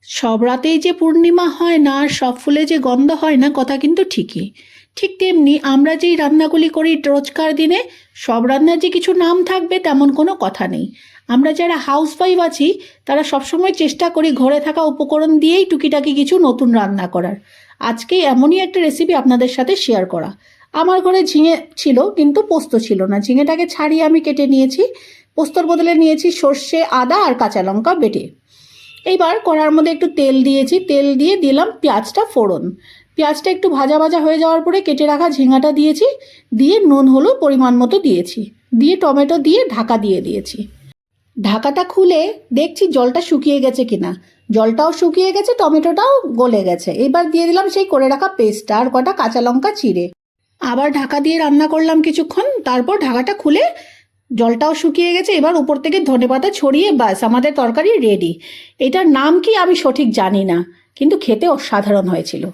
সব রাতেই যে পূর্ণিমা হয় না আর সব ফুলে যে গন্ধ হয় না, কথা কিন্তু ঠিকই। ঠিক তেমনি আমরা যেই রান্নাগুলি করি রোজকার দিনে, সব রান্নার যে কিছু নাম থাকবে তেমন কোনো কথা নেই। আমরা যারা হাউসওয়াইফ আছি তারা সবসময় চেষ্টা করি ঘরে থাকা উপকরণ দিয়েই টুকিটাকি কিছু নতুন রান্না করার। আজকে এমনই একটা রেসিপি আপনাদের সাথে শেয়ার করা। আমার ঘরে ঝিঙে ছিল কিন্তু পোস্ত ছিল না। ঝিঙেটাকে ছাড়িয়ে আমি কেটে নিয়েছি, পোস্তর বদলে নিয়েছি সর্ষে, আদা আর কাঁচা লঙ্কা বেটে। এইবার কড়ার মধ্যে একটু তেল দিয়েছি, তেল দিয়ে দিলাম পেঁয়াজটা ফোড়ন। পেঁয়াজটা একটু ভাজা ভাজা হয়ে যাওয়ার পরে কেটে রাখা ঝিঙাটা দিয়েছি, দিয়ে নুন হলুদ পরিমাণ মতো দিয়েছি, দিয়ে টমেটো দিয়ে ঢাকা দিয়ে দিয়েছি। ঢাকাটা খুলে দেখছি জলটা শুকিয়ে গেছে কিনা। জলটাও শুকিয়ে গেছে, টমেটোটাও গলে গেছে। এবার দিয়ে দিলাম সেই করে রাখা পেস্টটা আর কটা কাঁচা লঙ্কা চিড়ে। আবার ঢাকা দিয়ে রান্না করলাম কিছুক্ষণ, তারপর ঢাকাটা খুলে জলটাও শুকিয়ে গেছে। এবার উপর থেকে ধনেপাতা ছড়িয়ে ব্যাস আমাদের তরকারি রেডি। এটার নাম কি আমি সঠিক জানি না, কিন্তু খেতে অসাধারণ হয়েছিল।